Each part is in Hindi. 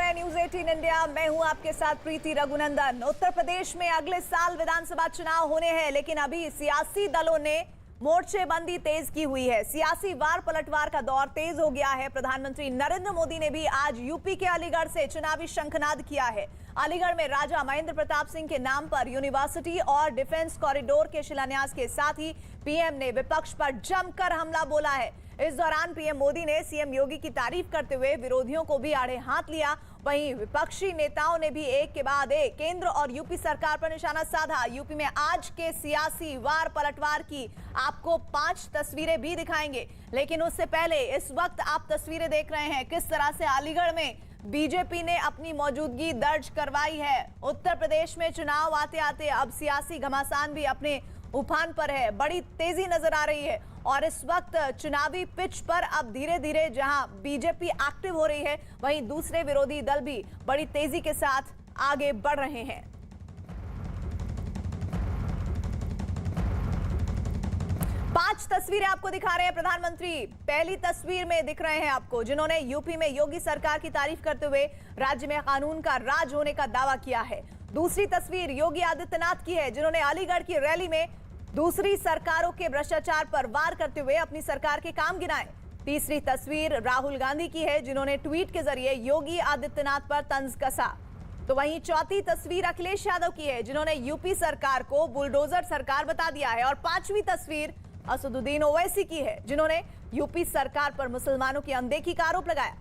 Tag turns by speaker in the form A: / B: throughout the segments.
A: हैं न्यूज 18 इंडिया। मैं हूं आपके साथ प्रीति रघुनंदन। उत्तर प्रदेश में अगले साल विधानसभा चुनाव होने हैं, लेकिन अभी सियासी दलों ने मोर्चेबंदी तेज की हुई है। सियासी वार पलटवार का दौर तेज हो गया है। प्रधानमंत्री नरेंद्र मोदी ने भी आज यूपी के अलीगढ़ से चुनावी शंखनाद किया है। अलीगढ़ में राजा महेंद्र प्रताप सिंह के नाम पर यूनिवर्सिटी और डिफेंस कॉरिडोर के शिलान्यास के साथ ही पीएम ने विपक्ष पर जमकर हमला बोला है। इस दौरान पीएम मोदी ने सीएम योगी की तारीफ करते हुए विरोधियों को भी आड़े हाथ लिया। वहीं विपक्षी नेताओं ने भी एक के बाद एक केंद्र और यूपी सरकार पर निशाना साधा। यूपी में आज के सियासी वार पलटवार की आपको 5 तस्वीरें भी दिखाएंगे, लेकिन उससे पहले इस वक्त आप तस्वीरें देख रहे हैं किस तरह से अलीगढ़ में बीजेपी ने अपनी मौजूदगी दर्ज करवाई है। उत्तर प्रदेश में चुनाव आते आते अब सियासी घमासान भी अपने उफान पर है। बड़ी तेजी नजर आ रही है और इस वक्त चुनावी पिच पर अब धीरे धीरे जहां बीजेपी एक्टिव हो रही है, वहीं दूसरे विरोधी दल भी बड़ी तेजी के साथ आगे बढ़ रहे हैं। पांच तस्वीरें आपको दिखा रहे हैं प्रधानमंत्री। पहली तस्वीर में दिख रहे हैं आपको जिन्होंने यूपी में योगी सरकार की तारीफ करते हुए राज्य में कानून का राज होने का दावा किया है। दूसरी तस्वीर योगी आदित्यनाथ की है जिन्होंने अलीगढ़ की रैली में दूसरी सरकारों के भ्रष्टाचार पर वार करते हुए अपनी सरकार के काम गिनाए। तीसरी तस्वीर राहुल गांधी की है जिन्होंने ट्वीट के जरिए योगी आदित्यनाथ पर तंज कसा। तो वहीं चौथी तस्वीर अखिलेश यादव की है जिन्होंने यूपी सरकार को बुलडोजर सरकार बता दिया है। और पांचवी तस्वीर असदुद्दीन ओवैसी की है जिन्होंने यूपी सरकार पर मुसलमानों की अनदेखी का आरोप लगाया।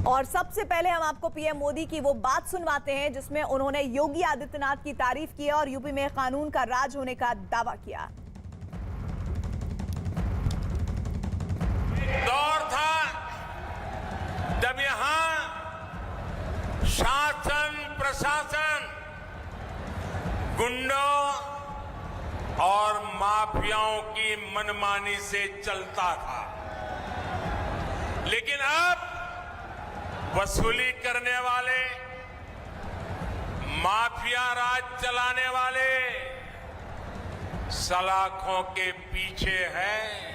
A: और सबसे पहले हम आपको पीएम मोदी की वो बात सुनवाते हैं जिसमें उन्होंने योगी आदित्यनाथ की तारीफ की और यूपी में कानून का राज होने का दावा किया।
B: दौर था जब यहां शासन प्रशासन गुंडों और माफियाओं की मनमानी से चलता था, लेकिन अब वसूली करने वाले, माफिया राज चलाने वाले सलाखों के पीछे हैं।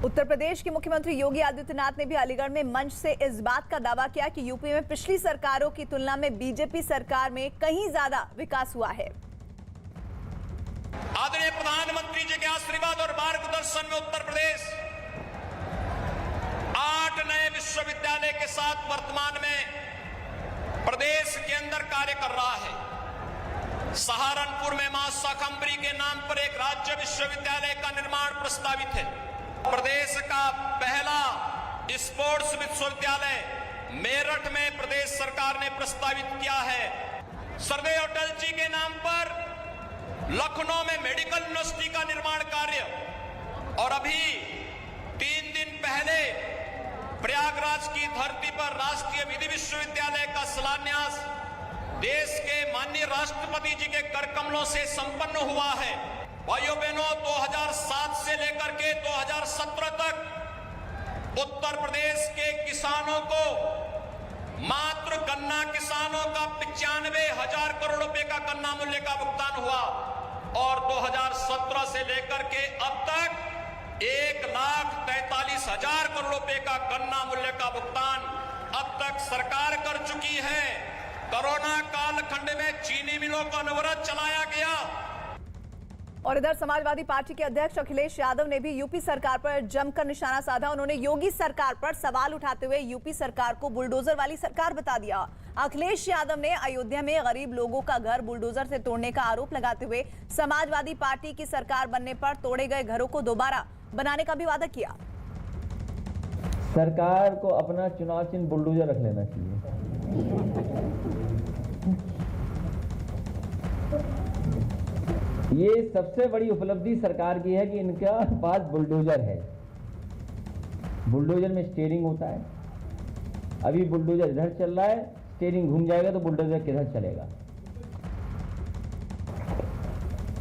A: उत्तर प्रदेश के मुख्यमंत्री योगी आदित्यनाथ ने भी अलीगढ़ में मंच से इस बात का दावा किया कि यूपी में पिछली सरकारों की तुलना में बीजेपी सरकार में कहीं ज्यादा विकास हुआ है।
C: आदरणीय प्रधानमंत्री जी के आशीर्वाद और मार्गदर्शन में उत्तर प्रदेश 8 नए विश्वविद्यालय के साथ वर्तमान में प्रदेश के अंदर कार्य कर रहा है। सहारनपुर में मां शाकंभरी के नाम पर एक राज्य विश्वविद्यालय का निर्माण प्रस्तावित है। प्रदेश का पहला स्पोर्ट्स विश्वविद्यालय मेरठ में प्रदेश सरकार ने प्रस्तावित किया है। सरदार अटल जी के नाम पर लखनऊ में मेडिकल यूनिवर्सिटी का निर्माण कार्य, और अभी 3 दिन पहले प्रयागराज की धरती पर राष्ट्रीय विधि विश्वविद्यालय का शिलान्यास देश के माननीय राष्ट्रपति जी के कर कमलों से संपन्न हुआ है। भाइयों बहनों, 2007 से लेकर के 2017 तक उत्तर प्रदेश के किसानों को, मात्र गन्ना किसानों का 95,000 करोड़ रुपए का गन्ना मूल्य का भुगतान हुआ, और 2017 से लेकर के अब तक 1,43,000 करोड़ रुपए का गन्ना मूल्य का भुगतान अब तक सरकार कर चुकी है। कोरोना कालखंड में चीनी मिलों को अनवरत चलाया गया।
A: और इधर समाजवादी पार्टी के अध्यक्ष अखिलेश यादव ने भी यूपी सरकार पर जमकर निशाना साधा। उन्होंने योगी सरकार पर सवाल उठाते हुए यूपी सरकार को बुलडोजर वाली सरकार बता दिया। अखिलेश यादव ने अयोध्या में गरीब लोगों का घर बुलडोजर से तोड़ने का आरोप लगाते हुए समाजवादी पार्टी की सरकार बनने पर तोड़े गए घरों को दोबारा बनाने का भी वादा किया।
D: सरकार को अपना चुनाव चिन्ह बुलडोजर रख लेना चाहिए। ये सबसे बड़ी उपलब्धि सरकार की है कि इनका पास बुलडोजर है। बुलडोजर में स्टीयरिंग होता है। अभी बुलडोजर इधर चल रहा है, स्टीयरिंग घूम जाएगा तो बुलडोजर किधर चलेगा।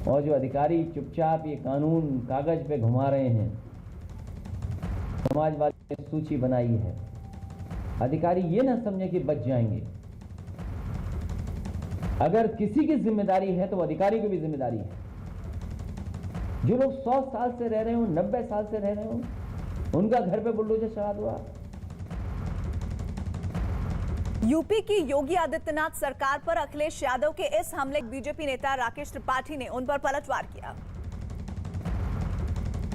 D: और जो अधिकारी चुपचाप ये कानून कागज पे घुमा रहे हैं, समाजवादी ने सूची बनाई है। अधिकारी ये ना समझे कि बच जाएंगे। अगर किसी की जिम्मेदारी है तो अधिकारी की भी जिम्मेदारी है। जो लोग 100 साल से रह रहे हो, 90 साल से रह रहे हो, उनका घर पे बुलडोजर चला दो आप।
A: यूपी की योगी आदित्यनाथ सरकार पर अखिलेश यादव के इस हमले बीजेपी नेता राकेश त्रिपाठी ने उन पर पलटवार किया।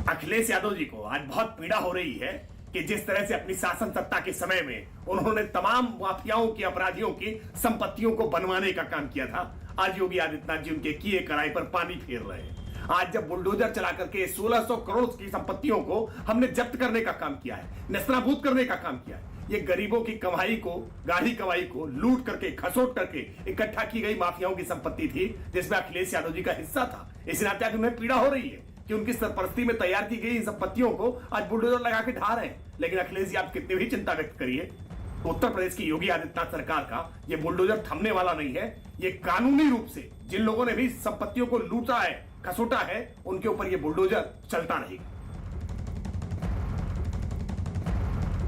E: अखिलेश यादव जी को आज बहुत पीड़ा हो रही है कि जिस तरह से अपनी शासन सत्ता के समय में उन्होंने तमाम माफियाओं की, अपराधियों की संपत्तियों को बनवाने का काम किया था, आज योगी आदित्यनाथ जी उनके किए कराई पर पानी फेर रहे हैं। आज जब बुलडोजर चला करके 1600 करोड़ की संपत्तियों को हमने जब्त करने का काम किया है, नेस्तनाबूद करने का काम किया है, ये गरीबों की कमाई को, गाढ़ी कमाई को लूट करके, खसोट करके इकट्ठा की गई माफियाओं की संपत्ति थी, जिसमें अखिलेश यादव जी का हिस्सा था। इस नाते आज उन्हें पीड़ा हो रही है कि उनकी सरपरस्ती में तैयार की गई इन संपत्तियों को आज बुलडोजर लगा के ढा रहे हैं। लेकिन अखिलेश जी, आप कितनी भी चिंता व्यक्त करिए, उत्तर प्रदेश की योगी आदित्यनाथ सरकार का ये बुलडोजर थमने वाला नहीं है। ये कानूनी रूप से जिन लोगों ने भी संपत्तियों को लूटा है, खसोटा है, उनके ऊपर ये बुलडोजर चलता रहेगा।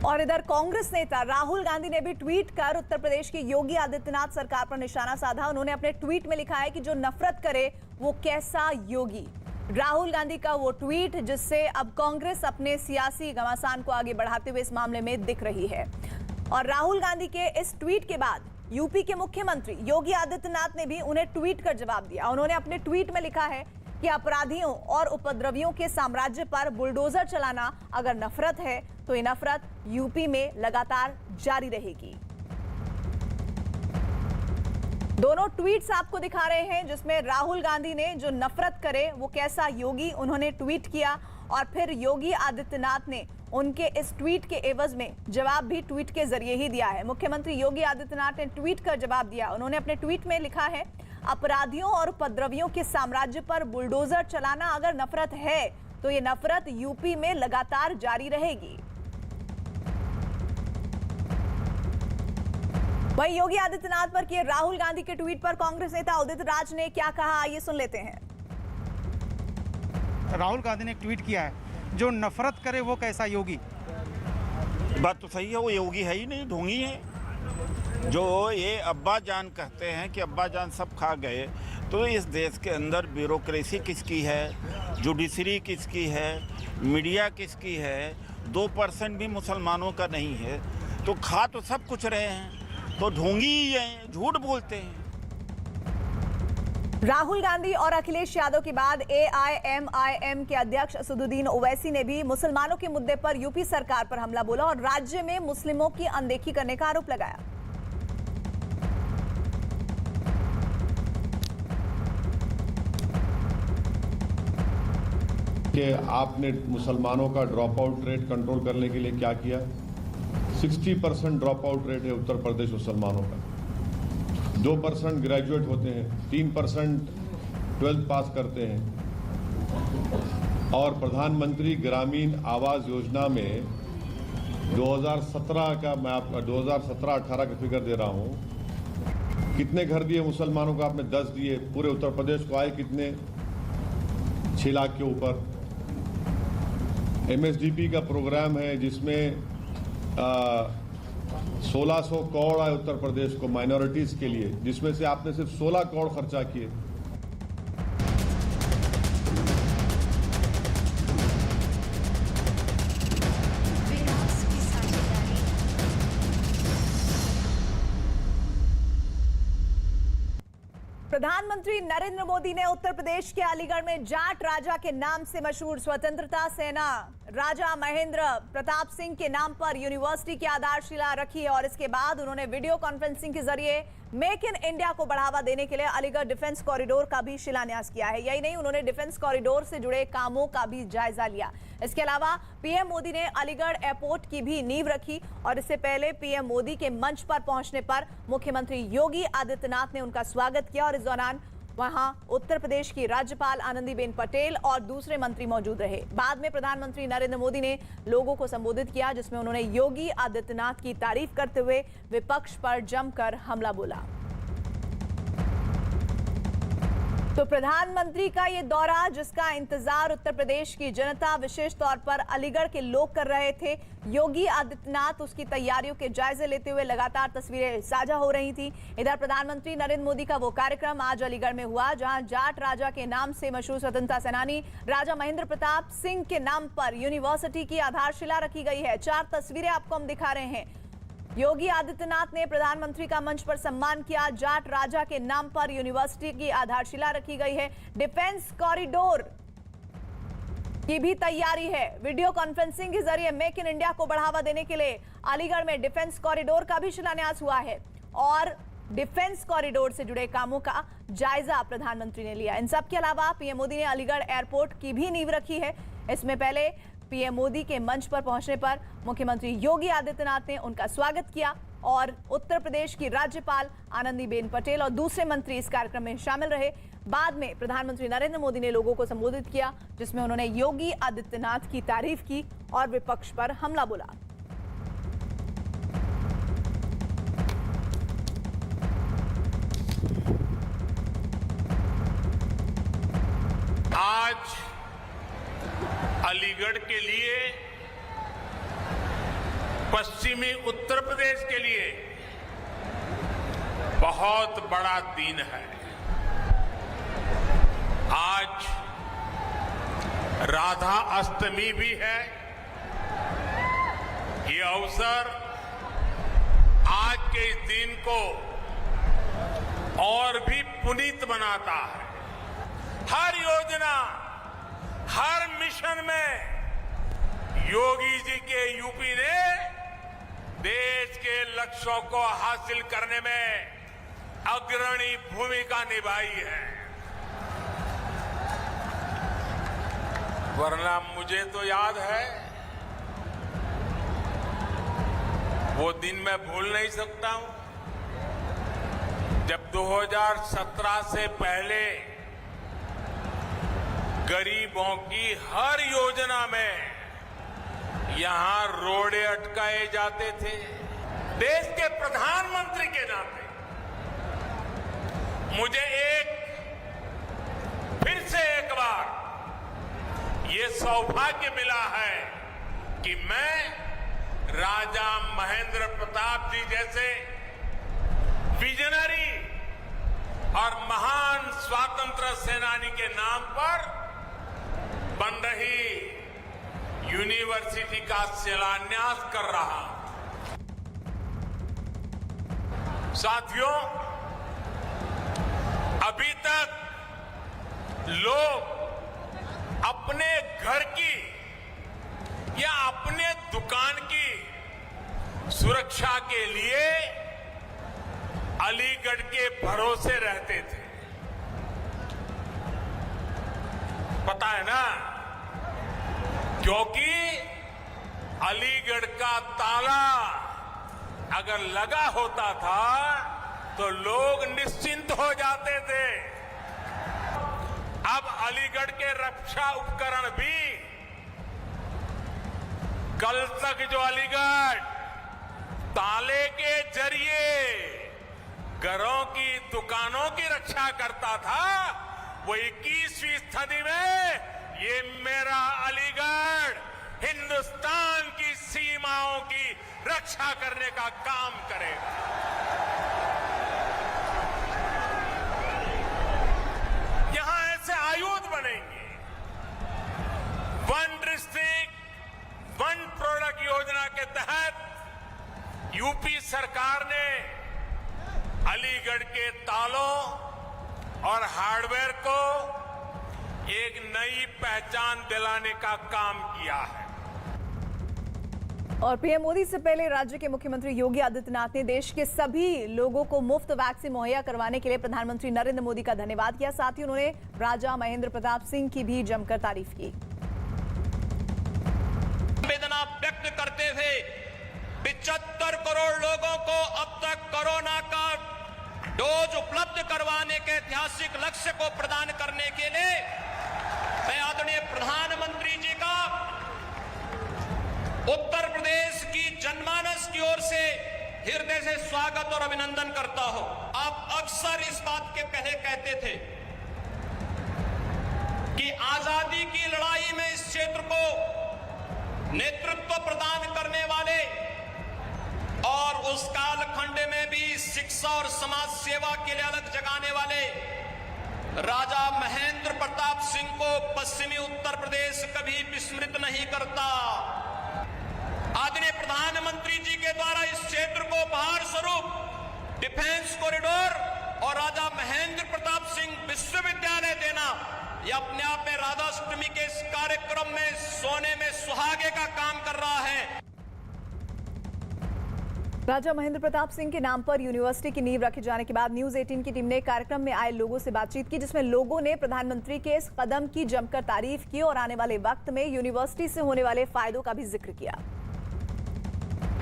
A: और इधर कांग्रेस नेता राहुल गांधी ने भी ट्वीट कर उत्तर प्रदेश की योगी आदित्यनाथ सरकार पर निशाना साधा। उन्होंने अपने ट्वीट में लिखा है कि जो नफरत करे वो कैसा योगी। राहुल गांधी का वो ट्वीट जिससे अब कांग्रेस अपने सियासी घमासान को आगे बढ़ाते हुए इस मामले में दिख रही है। और राहुल गांधी के इस ट्वीट के बाद यूपी के मुख्यमंत्री योगी आदित्यनाथ ने भी उन्हें ट्वीट कर जवाब दिया। उन्होंने अपने ट्वीट में लिखा है कि अपराधियों और उपद्रवियों के साम्राज्य पर बुलडोजर चलाना अगर नफरत है तो ये नफरत यूपी में लगातार जारी रहेगी। दोनों ट्वीट्स आपको दिखा रहे हैं जिसमें राहुल गांधी ने जो नफरत करे वो कैसा योगी उन्होंने ट्वीट किया और फिर योगी आदित्यनाथ ने उनके इस ट्वीट के एवज में जवाब भी ट्वीट के जरिए ही दिया है। मुख्यमंत्री योगी आदित्यनाथ ने ट्वीट कर जवाब दिया। उन्होंने अपने ट्वीट में लिखा है, अपराधियों और उपद्रवियों के साम्राज्य पर बुलडोजर चलाना अगर नफरत है तो ये नफरत यूपी में लगातार जारी रहेगी। वहीं योगी आदित्यनाथ पर किए राहुल गांधी के ट्वीट पर कांग्रेस नेता उदित राज ने क्या कहा, आइए सुन लेते हैं।
F: राहुल गांधी ने ट्वीट किया है, जो नफरत करे वो कैसा योगी।
G: बात तो सही है, वो योगी है ही नहीं, ढोंगी है। जो ये अब्बा जान कहते हैं कि अब्बा जान सब खा गए, तो इस देश के अंदर ब्यूरोक्रेसी किसकी है, जुडिशरी किसकी है, मीडिया किसकी है, 2% भी मुसलमानों का नहीं है, तो खा तो सब कुछ रहे हैं, तो ढोंगी ही हैं, झूठ बोलते हैं।
A: राहुल गांधी और अखिलेश यादव के बाद AIMIM के अध्यक्ष असदुद्दीन ओवैसी ने भी मुसलमानों के मुद्दे पर यूपी सरकार पर हमला बोला और राज्य में मुस्लिमों की अनदेखी करने का आरोप लगाया।
H: कि आपने मुसलमानों का ड्रॉप आउट रेट कंट्रोल करने के लिए क्या किया। 60% ड्रॉप आउट रेट है उत्तर प्रदेश मुसलमानों का, 2% ग्रेजुएट होते हैं, 3% 12th पास करते हैं। और प्रधानमंत्री ग्रामीण आवास योजना में 2017 का, मैं आपका 2017-18 का फिगर दे रहा हूं, कितने घर दिए मुसलमानों को आपने? 10 दिए। पूरे उत्तर प्रदेश को आए कितने? 6 लाख के ऊपर। MSDP का प्रोग्राम है जिसमें 1600 करोड़ आए उत्तर प्रदेश को माइनॉरिटीज के लिए, जिसमें से आपने सिर्फ 16 करोड़ खर्चा किए।
A: प्रधानमंत्री नरेंद्र मोदी ने उत्तर प्रदेश के अलीगढ़ में जाट राजा के नाम से मशहूर स्वतंत्रता सेना राजा महेंद्र प्रताप सिंह के नाम पर यूनिवर्सिटी की आधारशिला रखी और इसके बाद उन्होंने वीडियो कॉन्फ्रेंसिंग के जरिए मेक इन इंडिया को बढ़ावा देने के लिए अलीगढ़ डिफेंस कॉरिडोर का भी शिलान्यास किया है। यही नहीं, उन्होंने डिफेंस कॉरिडोर से जुड़े कामों का भी जायजा लिया। इसके अलावा पीएम मोदी ने अलीगढ़ एयरपोर्ट की भी नींव रखी और इससे पहले पीएम मोदी के मंच पर पहुंचने पर मुख्यमंत्री योगी आदित्यनाथ ने उनका स्वागत किया और इस दौरान वहां उत्तर प्रदेश की राज्यपाल आनंदीबेन पटेल और दूसरे मंत्री मौजूद रहे। बाद में प्रधानमंत्री नरेंद्र मोदी ने लोगों को संबोधित किया जिसमें उन्होंने योगी आदित्यनाथ की तारीफ करते हुए विपक्ष पर जमकर हमला बोला। तो प्रधानमंत्री का ये दौरा, जिसका इंतजार उत्तर प्रदेश की जनता, विशेष तौर पर अलीगढ़ के लोग कर रहे थे। योगी आदित्यनाथ उसकी तैयारियों के जायजे लेते हुए लगातार तस्वीरें साझा हो रही थी। इधर प्रधानमंत्री नरेंद्र मोदी का वो कार्यक्रम आज अलीगढ़ में हुआ, जहां जाट राजा के नाम से मशहूर स्वतंत्रता सेनानी राजा महेंद्र प्रताप सिंह के नाम पर यूनिवर्सिटी की आधारशिला रखी गई है। 4 तस्वीरें आपको हम दिखा रहे हैं। योगी आदित्यनाथ ने प्रधानमंत्री का मंच पर सम्मान किया। जाट राजा के नाम पर यूनिवर्सिटी की आधारशिला रखी गई है। डिफेंस कॉरिडोर की भी तैयारी है। वीडियो कॉन्फ्रेंसिंग के जरिए मेक इन इंडिया को बढ़ावा देने के लिए अलीगढ़ में डिफेंस कॉरिडोर का भी शिलान्यास हुआ है और डिफेंस कॉरिडोर से जुड़े कामों का जायजा प्रधानमंत्री ने लिया। इन सब के अलावा पीएम मोदी ने अलीगढ़ एयरपोर्ट की भी नींव रखी है। इसमें पहले पीएम मोदी के मंच पर पहुंचने पर मुख्यमंत्री योगी आदित्यनाथ ने उनका स्वागत किया और उत्तर प्रदेश की राज्यपाल आनंदीबेन पटेल और दूसरे मंत्री इस कार्यक्रम में शामिल रहे। बाद में प्रधानमंत्री नरेंद्र मोदी ने लोगों को संबोधित किया, जिसमें उन्होंने योगी आदित्यनाथ की तारीफ की और विपक्ष पर हमला बोला।
B: आज अलीगढ़ के लिए, पश्चिमी उत्तर प्रदेश के लिए बहुत बड़ा दिन है। आज राधा अष्टमी भी है। ये अवसर आज के इस दिन को और भी पुनीत बनाता है। हर योजना, हर मिशन में योगी जी के यूपी ने देश के लक्ष्यों को हासिल करने में अग्रणी भूमिका निभाई है। वरना मुझे तो याद है, वो दिन मैं भूल नहीं सकता हूं, जब 2017 से पहले गरीबों की हर योजना में यहां रोड़े अटकाए जाते थे। देश के प्रधानमंत्री के नाते मुझे फिर से एक बार ये सौभाग्य मिला है कि मैं राजा महेंद्र प्रताप जी जैसे विजनरी और महान स्वतंत्रता सेनानी के नाम पर बन रही यूनिवर्सिटी का शिलान्यास कर रहा हूं। साथियों, अभी तक लोग अपने घर की या अपने दुकान की सुरक्षा के लिए अलीगढ़ के भरोसे रहते थे। पता है ना, क्योंकि अलीगढ़ का ताला अगर लगा होता था तो लोग निश्चिंत हो जाते थे। अब अलीगढ़ के रक्षा उपकरण भी, कल तक जो अलीगढ़ ताले के जरिए घरों की, दुकानों की रक्षा करता था, वो 21वीं सदी में ये मेरा अलीगढ़ हिंदुस्तान की सीमाओं की रक्षा करने का काम करेगा। यहां ऐसे आयुध बनेंगे। वन डिस्ट्रिक्ट वन प्रोडक्ट योजना के तहत यूपी सरकार ने अलीगढ़ के तालों और हार्डवेयर को एक नई पहचान दिलाने का काम किया है।
A: और पीएम मोदी से पहले राज्य के मुख्यमंत्री योगी आदित्यनाथ ने देश के सभी लोगों को मुफ्त वैक्सीन मुहैया करवाने के लिए प्रधानमंत्री नरेंद्र मोदी का धन्यवाद किया। साथ ही उन्होंने राजा महेंद्र प्रताप सिंह की भी जमकर तारीफ की।
C: संवेदना व्यक्त करते थे 75 करोड़ लोगों को अब तक कोरोना का डोज उपलब्ध करवाने के ऐतिहासिक लक्ष्य को प्रदान करने के लिए मैं आदरणीय प्रधानमंत्री जी का उत्तर प्रदेश की जनमानस की ओर से हृदय से स्वागत और अभिनंदन करता हूं। आप अक्सर इस बात के पहले कहते थे कि आजादी की लड़ाई में इस क्षेत्र को नेतृत्व प्रदान करने वाले और उस कालखंड में भी शिक्षा और समाज सेवा के लिए अलग जगाने वाले राजा महेंद्र प्रताप सिंह को पश्चिमी उत्तर प्रदेश कभी विस्मृत नहीं करता। आदरणीय प्रधानमंत्री जी के द्वारा इस क्षेत्र को उपहार स्वरूप डिफेंस कॉरिडोर और राजा महेंद्र प्रताप सिंह विश्वविद्यालय देना, यह अपने आप में राधाष्टमी के इस कार्यक्रम में सोने में सुहागे का काम कर रहा है।
A: राजा महेंद्र प्रताप सिंह के नाम पर यूनिवर्सिटी की नींव रखे जाने के बाद न्यूज 18 की टीम ने कार्यक्रम में आए लोगों से बातचीत की, जिसमें लोगों ने प्रधानमंत्री के इस कदम की जमकर तारीफ की और आने वाले वक्त में यूनिवर्सिटी से होने वाले फायदों का भी जिक्र किया।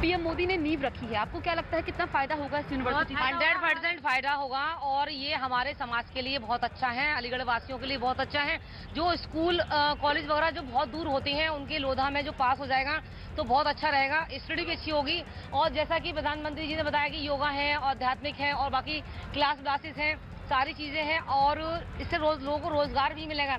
I: पीएम मोदी ने नींव रखी है, आपको क्या लगता है कितना फायदा होगा इस यूनिवर्सिटी?
J: 100% फायदा होगा और ये हमारे समाज के लिए बहुत अच्छा है, अलीगढ़ वासियों के लिए बहुत अच्छा है। जो स्कूल कॉलेज वगैरह जो बहुत दूर होते हैं उनके लोधा में जो पास हो जाएगा तो बहुत अच्छा रहेगा, स्टडी भी अच्छी होगी। और जैसा कि प्रधानमंत्री जी ने बताया कि योगा है, आध्यात्मिक है और बाकी क्लासेस हैं, सारी चीजें हैं और इससे लोगों को रोजगार भी मिलेगा,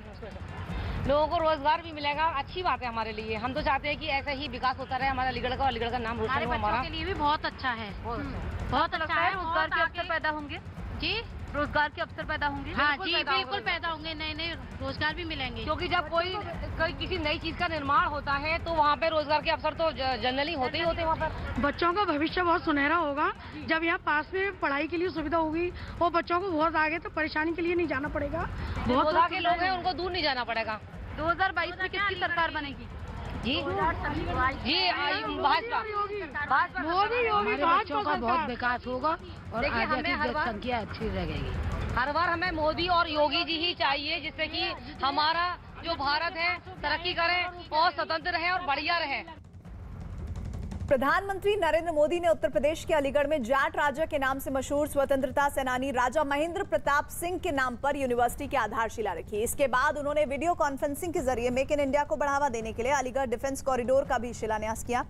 J: भी मिलेगा। अच्छी बात है हमारे लिए, हम तो चाहते हैं कि ऐसा ही विकास होता रहे हमारा अलीगढ़ का नाम रोशन हो। हमारा
I: के लिए भी बहुत अच्छा है, बहुत अच्छा है। रोजगार के अवसर पैदा होंगे जी, रोजगार के अवसर पैदा होंगे। हाँ जी, बिल्कुल पैदा होंगे, नए नए रोजगार भी मिलेंगे।
J: क्योंकि जब कोई किसी नई चीज का निर्माण होता है तो वहाँ पे रोजगार के अवसर तो जनरली होते ही होते हैं। वहाँ पर
I: बच्चों का भविष्य बहुत सुनहरा होगा जब यहाँ पास में पढ़ाई के लिए सुविधा होगी और बच्चों को बहुत आगे तो परेशानी के लिए नहीं जाना पड़ेगा।
J: बहुत आगे लोग हैं उनको दूर नहीं जाना पड़ेगा।
I: 2022 में किसकी सरकार बनेगी जी?
J: भाजपा
I: मोदी योगी
J: बच्चों का बहुत विकास होगा और देखिए हमें हर बार संख्या अच्छी रहेगी। हर बार हमें मोदी और योगी जी ही चाहिए, जिससे कि हमारा जो भारत है तरक्की करे और स्वतंत्र रहे और बढ़िया रहे।
A: प्रधानमंत्री नरेंद्र मोदी ने उत्तर प्रदेश के अलीगढ़ में जाट राजा के नाम से मशहूर स्वतंत्रता सेनानी राजा महेंद्र प्रताप सिंह के नाम पर यूनिवर्सिटी की आधारशिला रखी। इसके बाद उन्होंने वीडियो कॉन्फ्रेंसिंग के जरिए मेक इन इंडिया को बढ़ावा देने के लिए अलीगढ़ डिफेंस कॉरिडोर का भी शिलान्यास किया।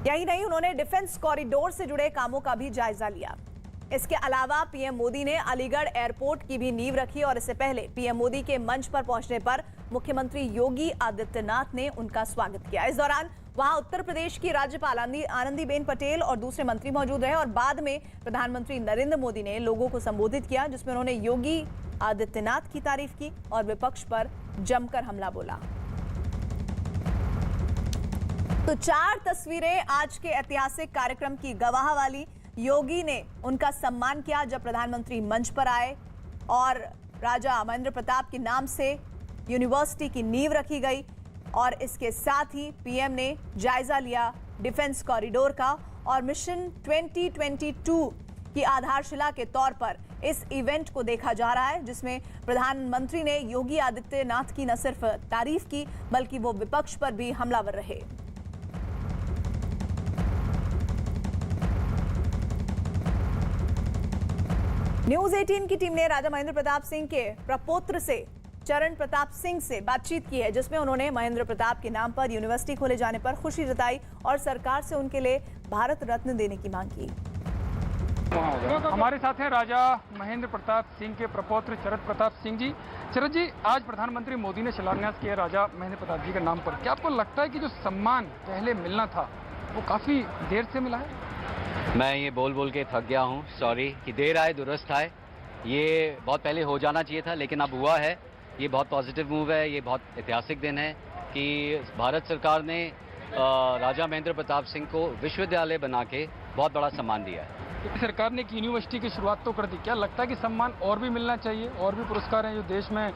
A: यही नहीं, उन्होंने डिफेंस कॉरिडोर से जुड़े कामों का भी जायजा लिया। इसके अलावा पीएम मोदी ने अलीगढ़ एयरपोर्ट की भी नींव रखी और इससे पहले पीएम मोदी के मंच पर पहुंचने पर मुख्यमंत्री योगी आदित्यनाथ ने उनका स्वागत किया। इस दौरान वहां उत्तर प्रदेश की राज्यपाल आनंदीबेन पटेल और दूसरे मंत्री मौजूद रहे और बाद में प्रधानमंत्री नरेंद्र मोदी ने लोगों को संबोधित किया, जिसमें उन्होंने योगी आदित्यनाथ की तारीफ की और विपक्ष पर जमकर हमला बोला। तो 4 तस्वीरें आज के ऐतिहासिक कार्यक्रम की गवाह वाली। योगी ने उनका सम्मान किया जब प्रधानमंत्री मंच पर आए और राजा महेंद्र प्रताप के नाम से यूनिवर्सिटी की नींव रखी गई और इसके साथ ही पीएम ने जायजा लिया डिफेंस कॉरिडोर का और मिशन 2022 की आधारशिला के तौर पर इस इवेंट को देखा जा रहा है, जिसमें प्रधानमंत्री ने योगी आदित्यनाथ की न सिर्फ तारीफ की बल्कि वो विपक्ष पर भी हमलावर रहे। न्यूज 18 की टीम ने राजा महेंद्र प्रताप सिंह के प्रपौत्र से चरण प्रताप सिंह से बातचीत की है, जिसमें उन्होंने महेंद्र प्रताप के नाम पर यूनिवर्सिटी खोले जाने पर खुशी जताई और सरकार से उनके लिए भारत रत्न देने की मांग की।
K: हमारे साथ हैं राजा महेंद्र प्रताप सिंह के प्रपौत्र चरण प्रताप सिंह जी। चरण जी, आज प्रधानमंत्री मोदी ने शिलान्यास किया राजा महेंद्र प्रताप जी के नाम पर। क्या आपको लगता है कि जो सम्मान पहले मिलना था वो काफी देर से मिला है?
L: मैं ये बोल बोल के थक गया हूँ, सॉरी कि देर आए दुरुस्त आए। ये बहुत पहले हो जाना चाहिए था लेकिन अब हुआ है। ये बहुत पॉजिटिव मूव है, ये बहुत ऐतिहासिक दिन है कि भारत सरकार ने राजा महेंद्र प्रताप सिंह को विश्वविद्यालय बना के बहुत बड़ा सम्मान दिया है।
K: सरकार ने एक यूनिवर्सिटी की शुरुआत तो कर दी, क्या लगता है कि सम्मान और भी मिलना चाहिए? और भी पुरस्कार हैं जो देश में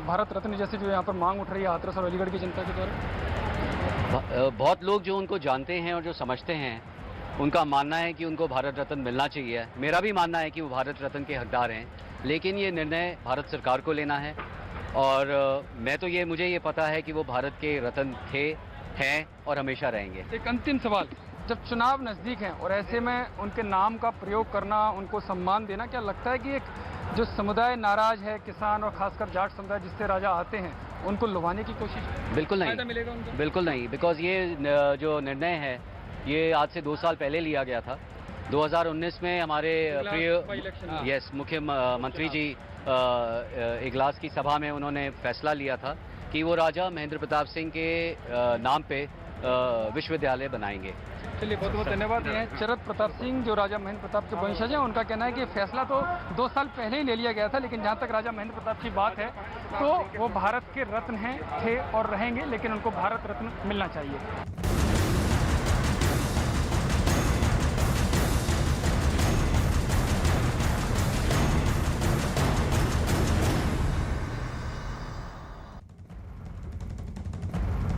K: भारत रत्न जैसे जो यहाँ पर मांग उठ रही है हाथरस और अलीगढ़ की जनता के द्वारा?
L: बहुत लोग जो उनको जानते हैं और जो समझते हैं उनका मानना है कि उनको भारत रत्न मिलना चाहिए। मेरा भी मानना है कि वो भारत रत्न के हकदार हैं, लेकिन ये निर्णय भारत सरकार को लेना है। और मुझे ये पता है कि वो भारत के रत्न थे, हैं और हमेशा रहेंगे।
K: एक अंतिम सवाल, जब चुनाव नज़दीक हैं और ऐसे में उनके नाम का प्रयोग करना, उनको सम्मान देना, क्या लगता है कि एक जो समुदाय नाराज है, किसान और खासकर जाट समुदाय जिससे राजा आते हैं, उनको लुभाने की कोशिश?
L: बिल्कुल नहीं,
K: मिलेगा उनको?
L: बिल्कुल नहीं, बिकॉज ये जो निर्णय है ये आज से 2 साल पहले लिया गया था। 2019 में हमारे प्रिय मुख्यमंत्री जी इजलास की सभा में उन्होंने फैसला लिया था कि वो राजा महेंद्र प्रताप सिंह के नाम पे विश्वविद्यालय बनाएंगे।
K: चलिए बहुत बहुत धन्यवाद। ये हैं चरत प्रताप सिंह जो राजा महेंद्र प्रताप के वंशज हैं। उनका कहना है कि फैसला तो 2 साल पहले ही ले लिया गया था, लेकिन जहाँ तक राजा महेंद्र प्रताप की बात है तो वो भारत के रत्न हैं, थे और रहेंगे, लेकिन उनको भारत रत्न मिलना चाहिए।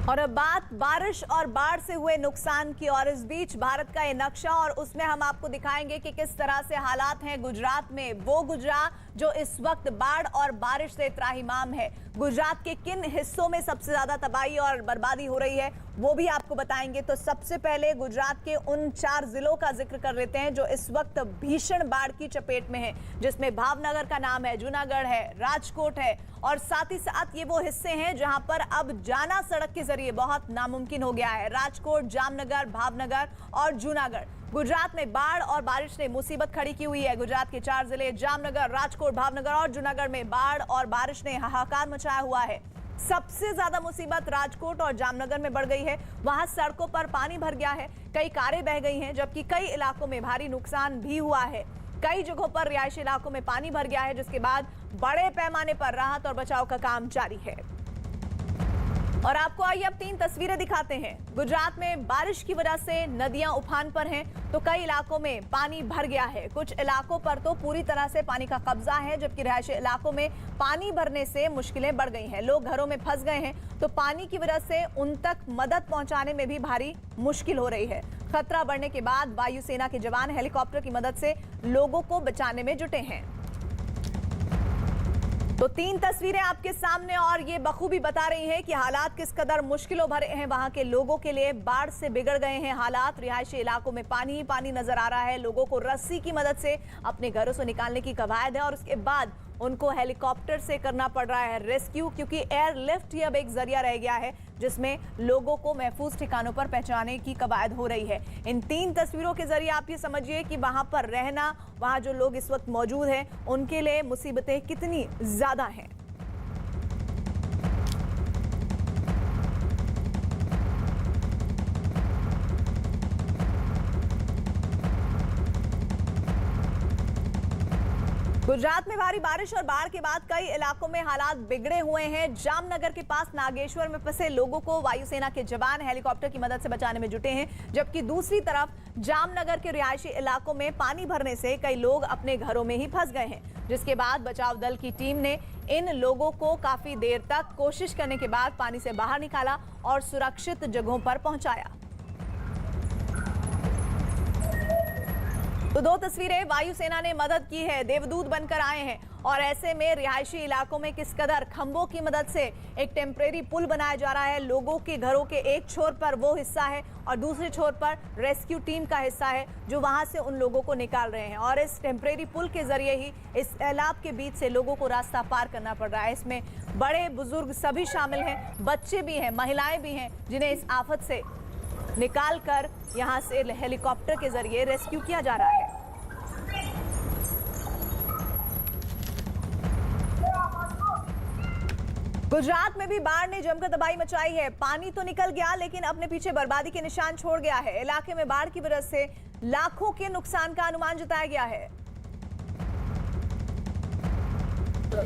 A: और अब बात बारिश और बाढ़ से हुए नुकसान की, और इस बीच भारत का ये नक्शा, और उसमें हम आपको दिखाएंगे कि किस तरह से हालात हैं गुजरात में। वो गुजरात जो इस वक्त बाढ़ और बारिश से त्राहिमाम है। गुजरात के किन हिस्सों में सबसे ज्यादा तबाही और बर्बादी हो रही है वो भी आपको बताएंगे। तो सबसे पहले गुजरात के उन 4 जिलों का जिक्र कर लेते हैं जो इस वक्त भीषण बाढ़ की चपेट में हैं, जिसमें भावनगर का नाम है, जूनागढ़ है, राजकोट है, और साथ ही साथ ये वो हिस्से हैं जहां पर अब जाना सड़क के जरिए बहुत नामुमकिन हो गया है। राजकोट, जामनगर, भावनगर और जूनागढ़। गुजरात में बाढ़ और बारिश ने मुसीबत खड़ी की हुई है। गुजरात के 4 जिले जामनगर, राजकोट, भावनगर और जूनागढ़ में बाढ़ और बारिश ने हाहाकार मचाया हुआ है। सबसे ज्यादा मुसीबत राजकोट और जामनगर में बढ़ गई है। वहां सड़कों पर पानी भर गया है, कई कारें बह गई हैं, जबकि कई इलाकों में भारी नुकसान भी हुआ है। कई जगहों पर रिहायशी इलाकों में पानी भर गया है, जिसके बाद बड़े पैमाने पर राहत और बचाव का काम जारी है। और आपको आइए अब 3 तस्वीरें दिखाते हैं। गुजरात में बारिश की वजह से नदियां उफान पर हैं, तो कई इलाकों में पानी भर गया है। कुछ इलाकों पर तो पूरी तरह से पानी का कब्जा है, जबकि रिहायशी इलाकों में पानी भरने से मुश्किलें बढ़ गई हैं। लोग घरों में फंस गए हैं, तो पानी की वजह से उन तक मदद पहुंचाने में भी भारी मुश्किल हो रही है। खतरा बढ़ने के बाद वायुसेना के जवान हेलीकॉप्टर की मदद से लोगों को बचाने में जुटे हैं। तो 3 तस्वीरें आपके सामने, और ये बखूबी बता रही हैं कि हालात किस कदर मुश्किलों भरे हैं वहां के लोगों के लिए। बाढ़ से बिगड़ गए हैं हालात, रिहायशी इलाकों में पानी ही पानी नजर आ रहा है। लोगों को रस्सी की मदद से अपने घरों से निकालने की कवायद है, और उसके बाद उनको हेलीकॉप्टर से करना पड़ रहा है रेस्क्यू, क्योंकि एयरलिफ्ट ही अब एक जरिया रह गया है जिसमें लोगों को महफूज ठिकानों पर पहुंचाने की कवायद हो रही है। इन 3 तस्वीरों के जरिए आप ये समझिए कि वहां पर रहना, वहां जो लोग इस वक्त मौजूद हैं, उनके लिए मुसीबतें कितनी ज्यादा हैं। गुजरात में भारी बारिश और बाढ़ के बाद कई इलाकों में हालात बिगड़े हुए हैं। जामनगर के पास नागेश्वर में फंसे लोगों को वायुसेना के जवान हेलीकॉप्टर की मदद से बचाने में जुटे हैं, जबकि दूसरी तरफ जामनगर के रिहायशी इलाकों में पानी भरने से कई लोग अपने घरों में ही फंस गए हैं, जिसके बाद बचाव दल की टीम ने इन लोगों को काफी देर तक कोशिश करने के बाद पानी से बाहर निकाला और सुरक्षित जगहों पर पहुंचाया। तो 2 तस्वीरें, वायुसेना ने मदद की है, देवदूत बनकर आए हैं, और ऐसे में रिहायशी इलाकों में किस कदर खंभों की मदद से एक टेम्परेरी पुल बनाया जा रहा है। लोगों के घरों के एक छोर पर वो हिस्सा है और दूसरे छोर पर रेस्क्यू टीम का हिस्सा है जो वहां से उन लोगों को निकाल रहे हैं, और इस टेम्परेरी पुल के जरिए ही इस सैलाब के बीच से लोगों को रास्ता पार करना पड़ रहा है। इसमें बड़े बुजुर्ग सभी शामिल हैं, बच्चे भी हैं, महिलाएं भी हैं, जिन्हें इस आफत से निकाल कर यहाँ से हेलीकॉप्टर के जरिए रेस्क्यू किया जा रहा है। गुजरात में भी बाढ़ ने जमकर तबाही मचाई है। पानी तो निकल गया, लेकिन अपने पीछे बर्बादी के निशान छोड़ गया है। इलाके में बाढ़ की वजह से लाखों के नुकसान का अनुमान जताया गया है।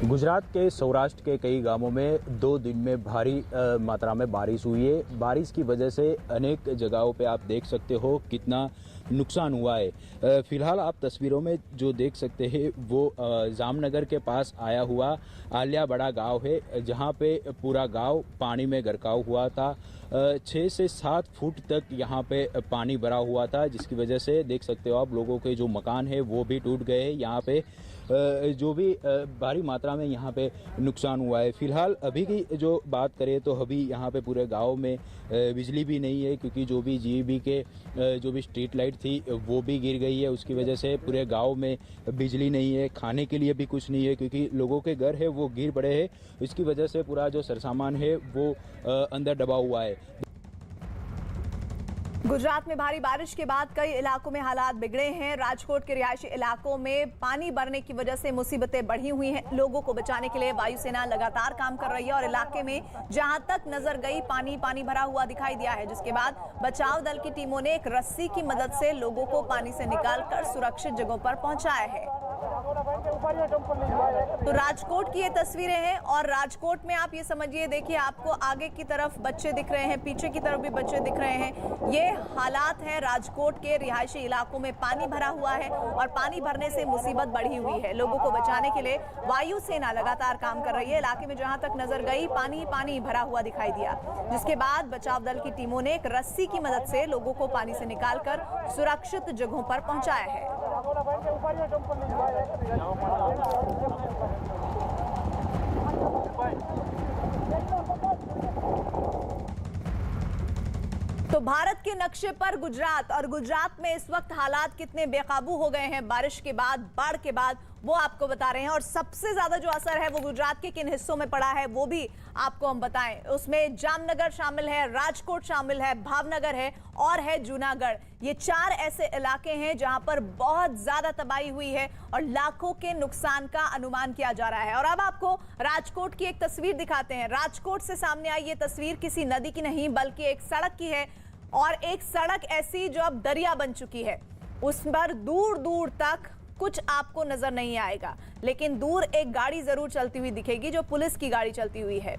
M: गुजरात के सौराष्ट्र के कई गांवों में 2 दिन में भारी मात्रा में बारिश हुई है। बारिश की वजह से अनेक जगहों पे आप देख सकते हो कितना नुकसान हुआ है। फिलहाल आप तस्वीरों में जो देख सकते हैं वो जामनगर के पास आया हुआ आलिया बड़ा गांव है, जहां पे पूरा गांव पानी में गरकाव हुआ था। 6 से 7 फुट तक यहाँ पे पानी भरा हुआ था, जिसकी वजह से देख सकते हो आप लोगों के जो मकान है वो भी टूट गए हैं। यहाँ पे जो भी भारी मात्रा में यहाँ पे नुकसान हुआ है। फिलहाल अभी की जो बात करें तो अभी यहाँ पे पूरे गांव में बिजली भी नहीं है, क्योंकि जो भी जीईबी के जो भी स्ट्रीट लाइट थी वो भी गिर गई है। उसकी वजह से पूरे गांव में बिजली नहीं है, खाने के लिए भी कुछ नहीं है, क्योंकि लोगों के घर है वो गिर पड़े हैं। इसकी वजह से पूरा जो सरसामान है वो अंदर दबा हुआ है।
A: गुजरात में भारी बारिश के बाद कई इलाकों में हालात बिगड़े हैं। राजकोट के रिहायशी इलाकों में पानी भरने की वजह से मुसीबतें बढ़ी हुई हैं। लोगों को बचाने के लिए वायुसेना लगातार काम कर रही है और इलाके में जहां तक नजर गई पानी भरा हुआ दिखाई दिया है, जिसके बाद बचाव दल की टीमों ने एक रस्सी की मदद से लोगों को पानी से निकालकर सुरक्षित जगहों पर पहुंचाया है। तो राजकोट की ये तस्वीरें हैं और राजकोट में आप ये समझिए, देखिए आपको आगे की तरफ बच्चे दिख रहे हैं, पीछे की तरफ भी बच्चे दिख रहे हैं। ये हालात है राजकोट के रिहायशी इलाकों में पानी भरा हुआ है और पानी भरने से मुसीबत बढ़ी हुई है। लोगों को बचाने के लिए वायुसेना लगातार काम कर रही है। इलाके में जहां तक नजर गई पानी भरा हुआ दिखाई दिया, जिसके बाद बचाव दल की टीमों ने एक रस्सी की मदद से लोगों को पानी से निकालकर सुरक्षित जगहों पर पहुंचाया है। तो भारत के नक्शे पर गुजरात, और गुजरात में इस वक्त हालात कितने बेकाबू हो गए हैं बारिश के बाद, बाढ़ के बाद, वो आपको बता रहे हैं। और सबसे ज्यादा जो असर है वो गुजरात के किन हिस्सों में पड़ा है वो भी आपको हम बताएं। उसमें जामनगर शामिल है, राजकोट शामिल है, भावनगर है और है जूनागढ़। ये 4 ऐसे इलाके हैं जहां पर बहुत ज्यादा तबाही हुई है और लाखों के नुकसान का अनुमान किया जा रहा है। और अब आपको राजकोट की एक तस्वीर दिखाते हैं। राजकोट से सामने आई ये तस्वीर किसी नदी की नहीं बल्कि एक सड़क की है, और एक सड़क ऐसी जो अब दरिया बन चुकी है। उस पर दूर दूर तक कुछ आपको नजर नहीं आएगा, लेकिन दूर एक गाड़ी जरूर चलती हुई दिखेगी जो पुलिस की गाड़ी चलती हुई है।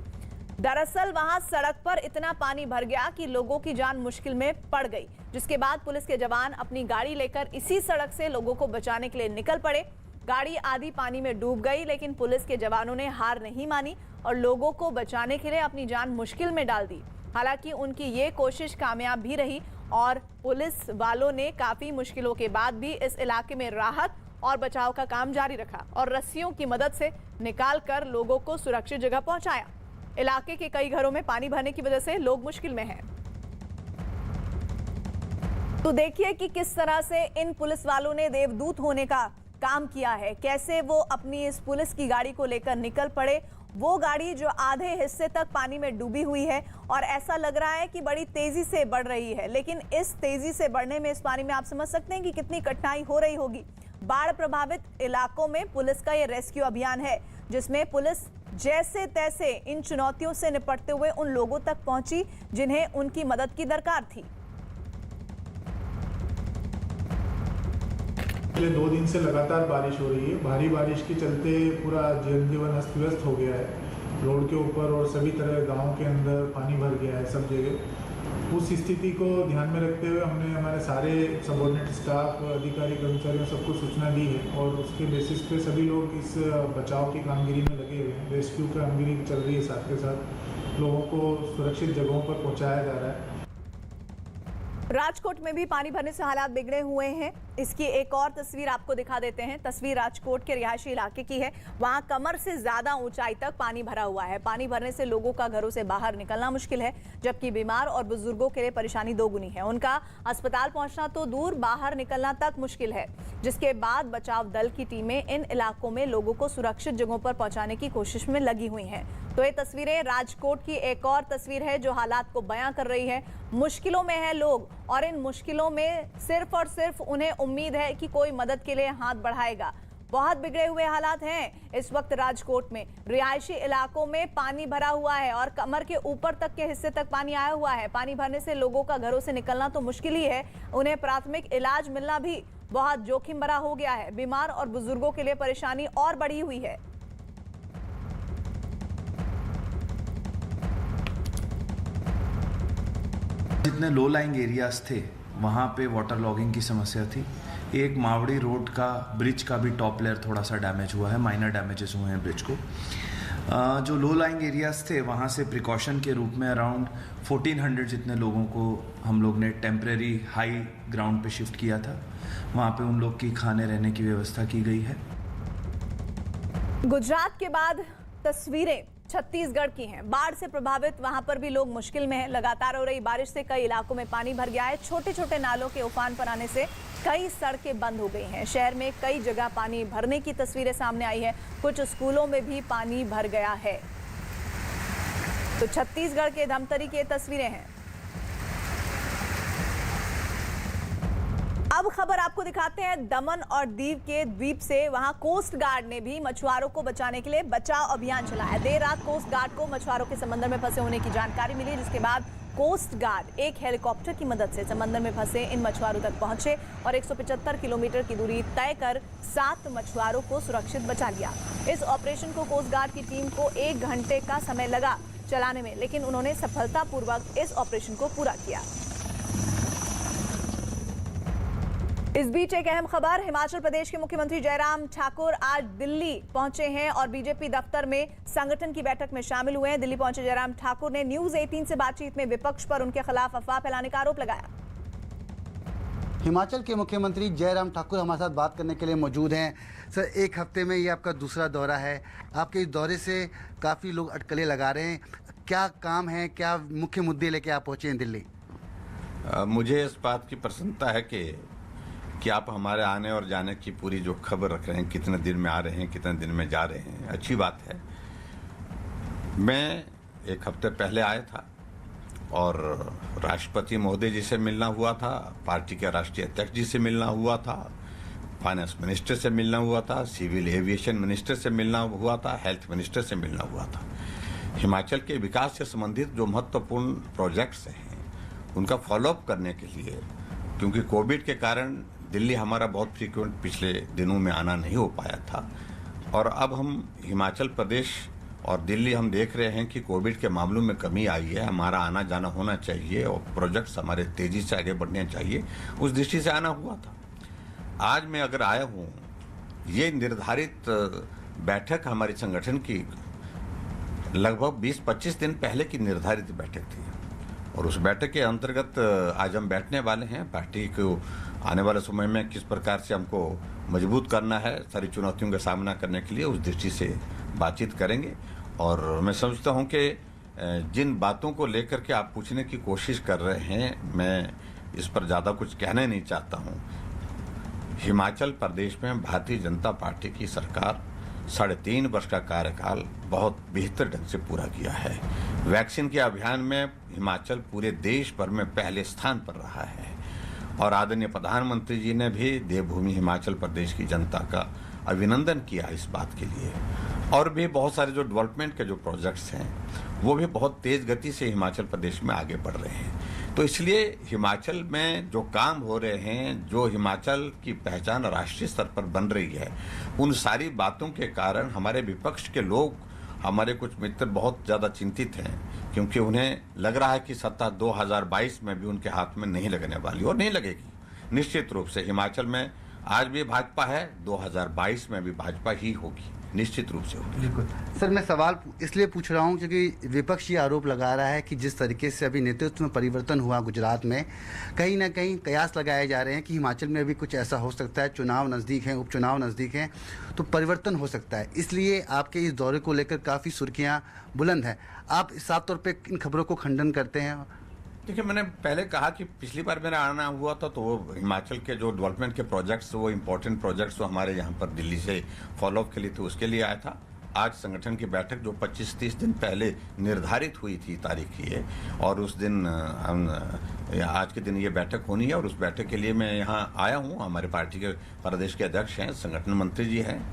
A: दरअसल वहां सड़क पर इतना पानी भर गया कि लोगों की जान मुश्किल में पड़ गई, जिसके बाद पुलिस के जवान अपनी गाड़ी लेकर इसी सड़क से लोगों को बचाने के लिए निकल पड़े। गाड़ी आधी पानी में डूब गई, लेकिन पुलिस के जवानों ने हार नहीं मानी और लोगों को बचाने के लिए अपनी जान मुश्किल में डाल दी। हालांकि उनकी ये कोशिश कामयाब भी रही और पुलिस वालों ने काफी मुश्किलों के बाद भी इस इलाके में राहत और बचाव का काम जारी रखा और रस्सियों की मदद से निकालकर लोगों को सुरक्षित जगह पहुंचाया। इलाके के कई घरों में पानी भरने की वजह से लोग मुश्किल में हैं। तो देखिए कि किस तरह से इन पुलिस वालों ने देवदूत होने का काम किया है, कैसे वो अपनी इस पुलिस की गाड़ी को लेकर निकल पड़े। वो गाड़ी जो आधे हिस्से तक पानी में डूबी हुई है और ऐसा लग रहा है कि बड़ी तेजी से बढ़ रही है, लेकिन इस तेजी से बढ़ने में इस पानी में आप समझ सकते हैं कि कितनी कठिनाई हो रही होगी। बाढ़ प्रभावित इलाकों में पुलिस का ये रेस्क्यू अभियान है, जिसमें पुलिस जैसे तैसे इन चुनौतियों से निपटते हुए उन लोगों तक पहुंची जिन्हें उनकी मदद की दरकार थी।
N: पिछले 2 दिन से लगातार बारिश हो रही है। भारी बारिश के चलते पूरा जनजीवन अस्त व्यस्त हो गया है। रोड के ऊपर और सभी तरह गांव के अंदर पानी भर गया है सब जगह। उस स्थिति को ध्यान में रखते हुए हमने हमारे सारे सबऑर्डिनेट स्टाफ, अधिकारी, कर्मचारियों सबको सूचना दी है और उसके बेसिस पे सभी लोग इस बचाव की कामगिरी में लगे हुए हैं। रेस्क्यू की कामगिरी चल रही है, साथ के साथ लोगों को सुरक्षित जगहों पर पहुँचाया जा रहा है।
A: राजकोट में भी पानी भरने से हालात बिगड़े हुए हैं। इसकी एक और तस्वीर आपको दिखा देते हैं। तस्वीर राजकोट के रिहायशी इलाके की है। वहां कमर से ज्यादा ऊंचाई तक पानी भरा हुआ है। पानी भरने से लोगों का घरों से बाहर निकलना मुश्किल है, जबकि बीमार और बुजुर्गों के लिए परेशानी दोगुनी है। उनका अस्पताल पहुंचना तो दूर, बाहर निकलना तक मुश्किल है, जिसके बाद बचाव दल की टीमें इन इलाकों में लोगों को सुरक्षित जगहों पर पहुंचाने की कोशिश में लगी हुई हैं। तो ये तस्वीरें राजकोट की एक और तस्वीर है जो हालात को बयां कर रही है। मुश्किलों में है लोग और इन मुश्किलों में सिर्फ और सिर्फ उन्हें उम्मीद है कि कोई मदद के लिए हाथ बढ़ाएगा। बहुत बिगड़े हुए हालात हैं इस वक्त राजकोट में। रिहायशी इलाकों में पानी भरा हुआ है और कमर के ऊपर तक के हिस्से तक पानी आया हुआ है। पानी भरने से लोगों का घरों से निकलना तो मुश्किल ही है, उन्हें प्राथमिक इलाज मिलना भी बहुत जोखिम भरा हो गया है। बीमार और बुजुर्गों के लिए परेशानी और बढ़ी हुई है।
O: जितने लो लाइंग एरियाज थे वहाँ पे वाटर लॉगिंग की समस्या थी। एक मावड़ी रोड का ब्रिज का भी टॉप लेयर थोड़ा सा डैमेज हुआ है, माइनर डैमेजेस हुए हैं ब्रिज को। जो लो लाइंग एरियाज थे वहाँ से प्रिकॉशन के रूप में अराउंड 1400 जितने लोगों को हम लोग ने टेम्परेरी हाई ग्राउंड पे शिफ्ट किया था। वहाँ पे उन लोग की खाने रहने की व्यवस्था की गई है।
A: गुजरात के बाद तस्वीरें छत्तीसगढ़ की हैं। बाढ़ से प्रभावित वहां पर भी लोग मुश्किल में हैं। लगातार हो रही बारिश से कई इलाकों में पानी भर गया है। छोटे छोटे नालों के उफान पर आने से कई सड़कें बंद हो गई हैं। शहर में कई जगह पानी भरने की तस्वीरें सामने आई है। कुछ स्कूलों में भी पानी भर गया है। तो छत्तीसगढ़ के धमतरी की तस्वीरें हैं। अब खबर आपको दिखाते हैं दमन और दीव के द्वीप से। वहां कोस्ट गार्ड ने भी मछुआरों को बचाने के लिए बचाव अभियान चलाया। देर रात कोस्ट गार्ड को मछुआरों के समंदर में फंसे होने की जानकारी मिली, जिसके बाद कोस्ट गार्ड एक हेलीकॉप्टर की मदद से समंदर में फंसे इन मछुआरों तक पहुंचे और 175 किलोमीटर की दूरी तय कर 7 मछुआरों को सुरक्षित बचा लिया। इस ऑपरेशन को कोस्ट गार्ड की टीम को 1 घंटे का समय लगा चलाने में, लेकिन उन्होंने सफलतापूर्वक इस ऑपरेशन को पूरा किया। इस बीच एक अहम खबर, हिमाचल प्रदेश के मुख्यमंत्री जयराम ठाकुर आज दिल्ली पहुंचे हैं और बीजेपी दफ्तर में संगठन की बैठक में शामिल हुए हैं। दिल्ली पहुंचे जयराम ठाकुर ने न्यूज 18 से बातचीत में विपक्ष पर उनके खिलाफ अफवाह फैलाने का आरोप लगाया।
P: हिमाचल के मुख्यमंत्री जयराम ठाकुर हमारे साथ बात करने के लिए मौजूद हैं। सर, एक हफ्ते में ये आपका दूसरा दौरा है। आपके इस दौरे से काफ़ी लोग अटकलें लगा रहे हैं। क्या काम है, क्या मुख्य मुद्दे लेके आप पहुंचे हैं दिल्ली?
G: मुझे इस बात की प्रसन्नता है कि आप हमारे आने और जाने की पूरी जो खबर रख रहे हैं, कितने दिन में आ रहे हैं, कितने दिन में जा रहे हैं, अच्छी बात है। मैं एक हफ्ते पहले आया था और राष्ट्रपति महोदय जी से मिलना हुआ था, पार्टी के राष्ट्रीय अध्यक्ष जी से मिलना हुआ था, फाइनेंस मिनिस्टर से मिलना हुआ था, सिविल एविएशन मिनिस्टर से मिलना हुआ था, हेल्थ मिनिस्टर से मिलना हुआ था। हिमाचल के विकास से संबंधित जो महत्वपूर्ण प्रोजेक्ट्स हैं उनका फॉलोअप करने के लिए, क्योंकि कोविड के कारण दिल्ली हमारा बहुत फ्रीक्वेंट पिछले दिनों में आना नहीं हो पाया था, और अब हम हिमाचल प्रदेश और दिल्ली हम देख रहे हैं कि कोविड के मामलों में कमी आई है। हमारा आना जाना होना चाहिए और प्रोजेक्ट्स हमारे तेजी से आगे बढ़ने चाहिए, उस दृष्टि से आना हुआ था। आज मैं अगर आया हूँ, ये निर्धारित बैठक हमारे संगठन की लगभग 20-25 दिन पहले की निर्धारित बैठक थी, और उस बैठक के अंतर्गत आज हम बैठने वाले हैं। पार्टी को आने वाले समय में किस प्रकार से हमको मजबूत करना है, सारी चुनौतियों का सामना करने के लिए, उस दृष्टि से बातचीत करेंगे। और मैं समझता हूं कि जिन बातों को लेकर के आप पूछने की कोशिश कर रहे हैं, मैं इस पर ज़्यादा कुछ कहना नहीं चाहता हूं। हिमाचल प्रदेश में भारतीय जनता पार्टी की सरकार 3.5 वर्ष का कार्यकाल बहुत बेहतर ढंग से पूरा किया है। वैक्सीन के अभियान में हिमाचल पूरे देश भर में पहले स्थान पर रहा है, और आदरणीय प्रधानमंत्री जी ने भी देवभूमि हिमाचल प्रदेश की जनता का अभिनंदन किया इस बात के लिए। और भी बहुत सारे जो डेवलपमेंट के जो प्रोजेक्ट्स हैं वो भी बहुत तेज गति से हिमाचल प्रदेश में आगे बढ़ रहे हैं। तो इसलिए हिमाचल में जो काम हो रहे हैं, जो हिमाचल की पहचान राष्ट्रीय स्तर पर बन रही है, उन सारी बातों के कारण हमारे विपक्ष के लोग, हमारे कुछ मित्र बहुत ज़्यादा चिंतित हैं, क्योंकि उन्हें लग रहा है कि सत्ता 2022 में भी उनके हाथ में नहीं लगने वाली, और नहीं लगेगी। निश्चित रूप से हिमाचल में आज भी भाजपा है, 2022 में भी भाजपा ही होगी, निश्चित रूप से होगी।
P: बिल्कुल सर, मैं सवाल इसलिए पूछ रहा हूं क्योंकि विपक्ष ये आरोप लगा रहा है कि जिस तरीके से अभी नेतृत्व में परिवर्तन हुआ गुजरात में, कहीं ना कहीं कयास लगाए जा रहे हैं कि हिमाचल में भी कुछ ऐसा हो सकता है। चुनाव नज़दीक हैं, उपचुनाव नज़दीक हैं, तो परिवर्तन हो सकता है। इसलिए आपके इस दौरे को लेकर काफ़ी सुर्खियाँ बुलंद हैं। आप साफ तौर पर इन खबरों को खंडन करते हैं?
G: देखिए, मैंने पहले कहा कि पिछली बार मेरा आना हुआ था तो वो हिमाचल के जो डेवलपमेंट के प्रोजेक्ट्स, वो इम्पोर्टेंट प्रोजेक्ट्स वो हमारे यहाँ पर दिल्ली से फॉलोअप के लिए थे, उसके लिए आया था। आज संगठन की बैठक जो 25-30 दिन पहले निर्धारित हुई थी तारीख ये, और उस दिन आज के दिन ये बैठक होनी है, और उस बैठक के लिए मैं यहाँ आया हूँ। हमारे पार्टी के प्रदेश के अध्यक्ष हैं, संगठन मंत्री जी हैं।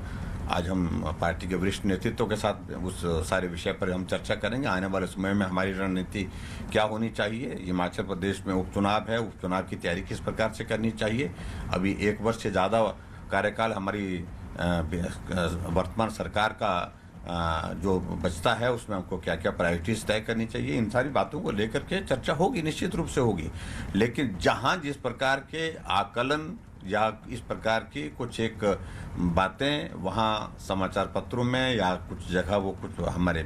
G: आज हम पार्टी के वरिष्ठ नेतृत्व के साथ उस सारे विषय पर हम चर्चा करेंगे। आने वाले समय में हमारी रणनीति क्या होनी चाहिए, हिमाचल प्रदेश में उपचुनाव है, उपचुनाव की तैयारी किस प्रकार से करनी चाहिए। अभी 1 वर्ष से ज़्यादा कार्यकाल हमारी वर्तमान सरकार का जो बचता है, उसमें हमको क्या क्या प्रायोरिटीज तय करनी चाहिए, इन सारी बातों को लेकर के चर्चा होगी, निश्चित रूप से होगी। लेकिन जहाँ जिस प्रकार के आकलन या इस प्रकार की कुछ एक बातें वहाँ समाचार पत्रों में या कुछ जगह वो कुछ हमारे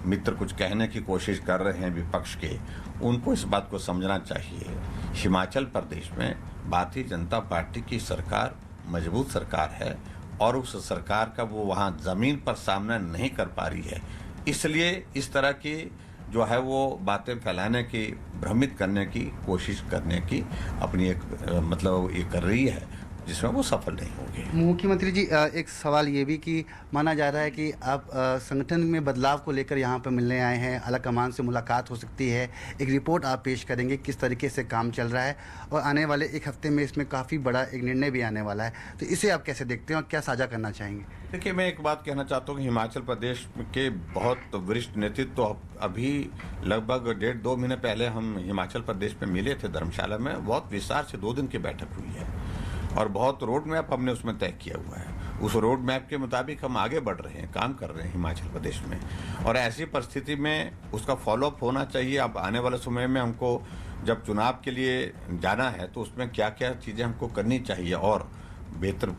G: मित्र कुछ कहने की कोशिश कर रहे हैं विपक्ष के, उनको इस बात को समझना चाहिए। हिमाचल प्रदेश में भारतीय जनता पार्टी की सरकार मजबूत सरकार है, और उस सरकार का वो वहाँ ज़मीन पर सामना नहीं कर पा रही है, इसलिए इस तरह की जो है वो बातें फैलाने की, भ्रमित करने की कोशिश करने की अपनी एक मतलब ये कर रही है।
Q: जिसमें वो सफल नहीं होंगे।
P: मुख्यमंत्री जी, एक सवाल ये भी कि माना जा रहा है कि आप संगठन में बदलाव को लेकर यहाँ पर मिलने आए हैं, आला कमान से मुलाकात हो सकती है, एक रिपोर्ट आप पेश करेंगे किस तरीके से काम चल रहा है और आने वाले एक हफ्ते में इसमें काफ़ी बड़ा एक निर्णय भी आने वाला है, तो इसे आप कैसे देखते हैं और क्या साझा करना चाहेंगे?
Q: देखिए, मैं एक बात कहना चाहता हूँ कि हिमाचल प्रदेश के बहुत वरिष्ठ नेतृत्व तो अभी लगभग 1.5-2 महीने पहले हम हिमाचल प्रदेश में मिले थे धर्मशाला में। बहुत विस्तार से 2 दिन की बैठक हुई है और बहुत रोड मैप हमने उसमें तय किया हुआ है। उस रोड मैप के मुताबिक हम आगे बढ़ रहे हैं, काम कर रहे हैं हिमाचल प्रदेश में। और ऐसी परिस्थिति में उसका फॉलोअप होना चाहिए। अब आने वाले समय में हमको जब चुनाव के लिए जाना है तो उसमें क्या क्या चीज़ें हमको करनी चाहिए और बेहतर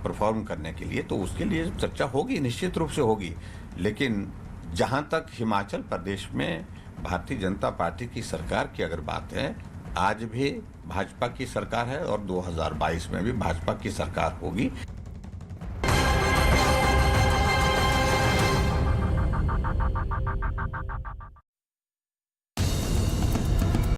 Q: परफॉर्म करने के लिए, तो उसके लिए चर्चा होगी, निश्चित रूप से होगी। लेकिन जहाँ तक हिमाचल प्रदेश में भारतीय जनता पार्टी की सरकार की अगर बात है, आज भी भाजपा की सरकार है और 2022 में भी भाजपा की सरकार होगी।